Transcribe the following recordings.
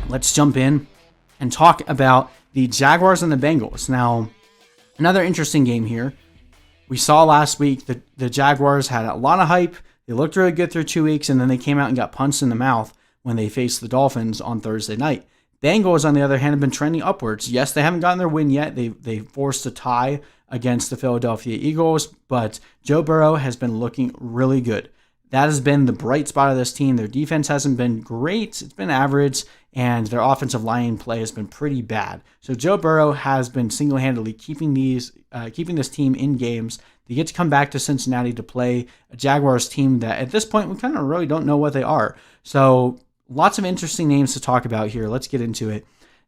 let's jump in and talk about the Jaguars and the Bengals. Now, another interesting game here. We saw last week that the Jaguars had a lot of hype. They looked really good through 2 weeks, and then they came out and got punched in the mouth when they faced the Dolphins on Thursday night. Bengals, on the other hand, have been trending upwards. Yes, they haven't gotten their win yet. They forced a tie against the Philadelphia Eagles, but Joe Burrow has been looking really good. That has been the bright spot of this team. Their defense hasn't been great. It's been average, and their offensive line play has been pretty bad. So Joe Burrow has been single-handedly keeping this team in games. They get to come back to Cincinnati to play a Jaguars team that at this point we kind of really don't know what they are. So lots of interesting names to talk about here. Let's get into it.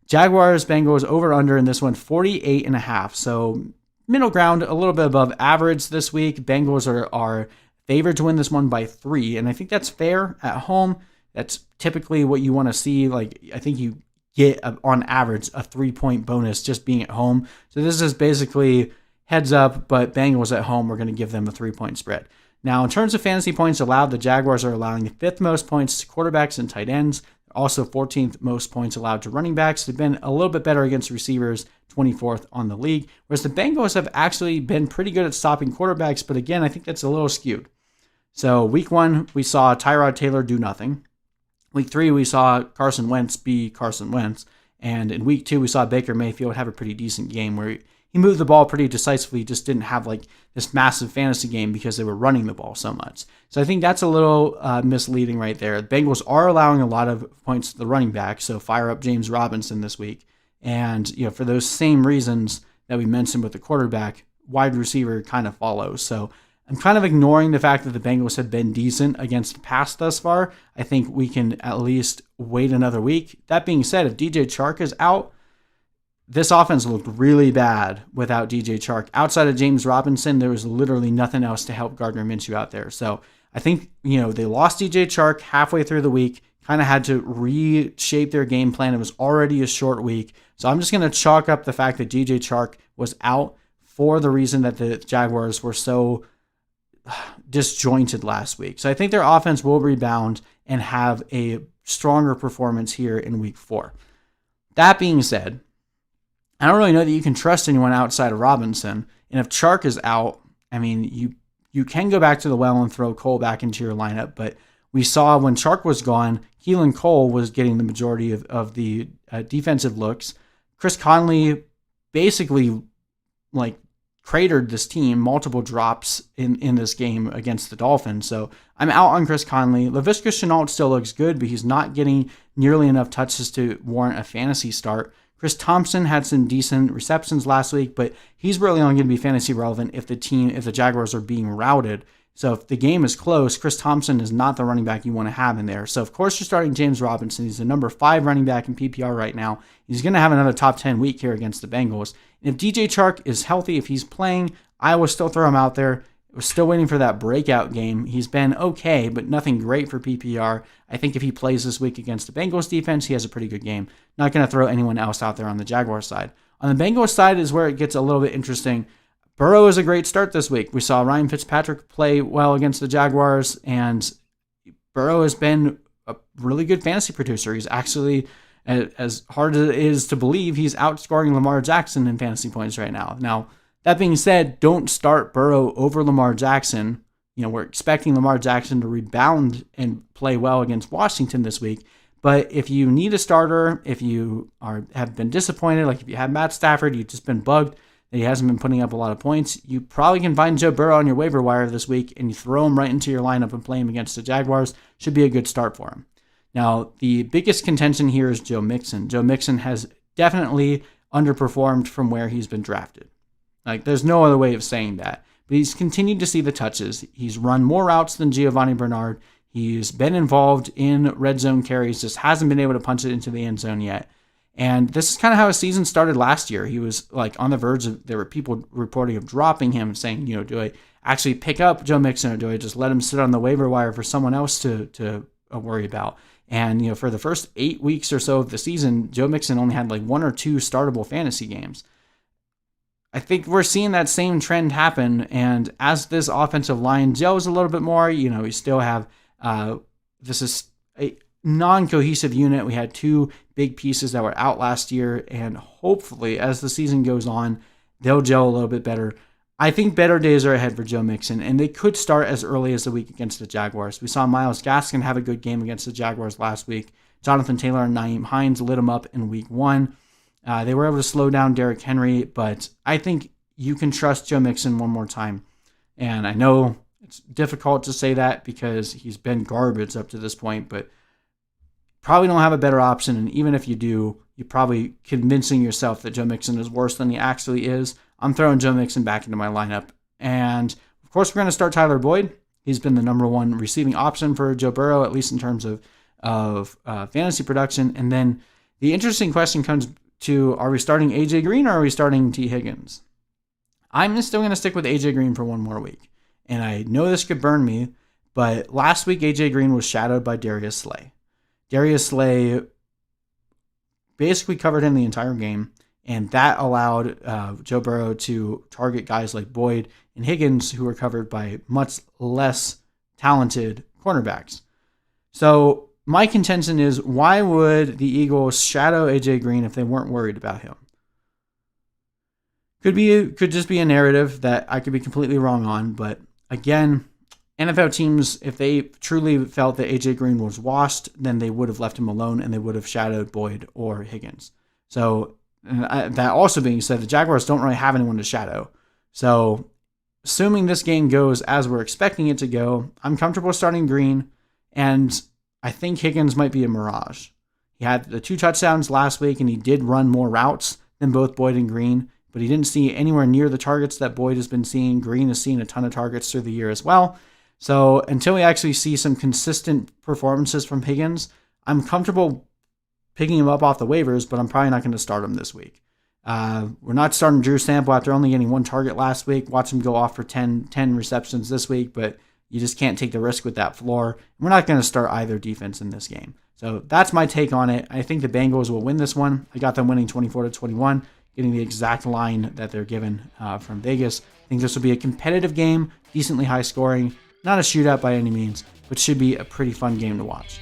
Jaguars, Bengals, over-under in this one, 48.5. So middle ground, a little bit above average this week. Bengals are favored to win this one by 3, and I think that's fair at home. That's typically what you want to see. Like, I think you get, on average, a 3-point bonus just being at home. So this is basically heads up, but Bengals at home, we're going to give them a 3-point spread. Now, in terms of fantasy points allowed, the Jaguars are allowing the 5th most points to quarterbacks and tight ends. Also 14th most points allowed to running backs. They've been a little bit better against receivers, 24th on the league, whereas the Bengals have actually been pretty good at stopping quarterbacks, but again, I think that's a little skewed. So week 1, we saw Tyrod Taylor do nothing. Week 3, we saw Carson Wentz be Carson Wentz. And in week 2, we saw Baker Mayfield have a pretty decent game where he moved the ball pretty decisively, just didn't have like this massive fantasy game because they were running the ball so much. So I think that's a little misleading right there. The Bengals are allowing a lot of points to the running back, so fire up James Robinson this week. And for those same reasons that we mentioned with the quarterback, wide receiver kind of follows. So I'm kind of ignoring the fact that the Bengals have been decent against the pass thus far. I think we can at least wait another week. That being said, if DJ Chark is out, this offense looked really bad without DJ Chark. Outside of James Robinson, there was literally nothing else to help Gardner Minshew out there. So I think, they lost DJ Chark halfway through the week, kind of had to reshape their game plan. It was already a short week. So I'm just going to chalk up the fact that DJ Chark was out for the reason that the Jaguars were so disjointed last week. So I think their offense will rebound and have a stronger performance here in week 4. That being said, I don't really know that you can trust anyone outside of Robinson. And if Chark is out, I mean, you can go back to the well and throw Cole back into your lineup. But we saw when Chark was gone, Keelan Cole was getting the majority of the defensive looks. Chris Conley basically cratered this team, multiple drops in this game against the Dolphins. So I'm out on Chris Conley. Laviska Shenault still looks good, but he's not getting nearly enough touches to warrant a fantasy start. Chris Thompson had some decent receptions last week, but he's really only going to be fantasy relevant if the Jaguars are being routed. So if the game is close, Chris Thompson is not the running back you want to have in there. So of course you're starting James Robinson. He's the number 5 running back in PPR right now. He's going to have another top 10 week here against the Bengals. And if DJ Chark is healthy, if he's playing, I will still throw him out there. We're still waiting for that breakout game. He's been okay, but nothing great for PPR. I think if he plays this week against the Bengals defense, he has a pretty good game. Not going to throw anyone else out there on the Jaguars side. On the Bengals side is where it gets a little bit interesting. Burrow is a great start this week. We saw Ryan Fitzpatrick play well against the Jaguars, and Burrow has been a really good fantasy producer. He's actually, as hard as it is to believe, he's outscoring Lamar Jackson in fantasy points right now. Now, that being said, don't start Burrow over Lamar Jackson. We're expecting Lamar Jackson to rebound and play well against Washington this week. But if you need a starter, if you have been disappointed, like if you have Matt Stafford, you've just been bugged that he hasn't been putting up a lot of points, you probably can find Joe Burrow on your waiver wire this week and you throw him right into your lineup and play him against the Jaguars. Should be a good start for him. Now, the biggest contention here is Joe Mixon. Joe Mixon has definitely underperformed from where he's been drafted. There's no other way of saying that. But he's continued to see the touches. He's run more routes than Giovani Bernard. He's been involved in red zone carries, just hasn't been able to punch it into the end zone yet. And this is kind of how his season started last year. He was on the verge of, there were people reporting of dropping him, saying, do I actually pick up Joe Mixon or do I just let him sit on the waiver wire for someone else to worry about? And, for the first 8 weeks or so of the season, Joe Mixon only had 1 or 2 startable fantasy games. I think we're seeing that same trend happen. And as this offensive line gels a little bit more, we still have, this is a non-cohesive unit. We had 2 big pieces that were out last year, and hopefully as the season goes on, they'll gel a little bit better. I think better days are ahead for Joe Mixon, and they could start as early as the week against the Jaguars. We saw Myles Gaskin have a good game against the Jaguars last week. Jonathan Taylor and Nyheim Hines lit him up in week 1. They were able to slow down Derrick Henry, but I think you can trust Joe Mixon one more time. And I know it's difficult to say that because he's been garbage up to this point, but probably don't have a better option. And even if you do, you're probably convincing yourself that Joe Mixon is worse than he actually is. I'm throwing Joe Mixon back into my lineup. And of course, we're going to start Tyler Boyd. He's been the number one receiving option for Joe Burrow, at least in terms of fantasy production. And then the interesting question comes to, are we starting AJ Green or are we starting T. Higgins? I'm still going to stick with AJ Green for one more week. And I know this could burn me, but last week AJ Green was shadowed by Darius Slay. Darius Slay basically covered him the entire game, and that allowed Joe Burrow to target guys like Boyd and Higgins, who were covered by much less talented cornerbacks. So my contention is, why would the Eagles shadow AJ Green if they weren't worried about him? Could just be a narrative that I could be completely wrong on, but again, NFL teams, if they truly felt that AJ Green was washed, then they would have left him alone and they would have shadowed Boyd or Higgins. So that also being said, the Jaguars don't really have anyone to shadow. So assuming this game goes as we're expecting it to go, I'm comfortable starting Green, and I think Higgins might be a mirage. He had the 2 touchdowns last week, and he did run more routes than both Boyd and Green, but he didn't see anywhere near the targets that Boyd has been seeing. Green has seen a ton of targets through the year as well. So until we actually see some consistent performances from Higgins, I'm comfortable picking him up off the waivers, but I'm probably not going to start him this week. We're not starting Drew Sample after only getting 1 target last week. Watch him go off for 10 receptions this week, but you just can't take the risk with that floor. We're not going to start either defense in this game. So that's my take on it. I think the Bengals will win this one. I got them winning 24-21. Getting the exact line that they're given from Vegas. I think this will be a competitive game, decently high scoring, not a shootout by any means, but should be a pretty fun game to watch.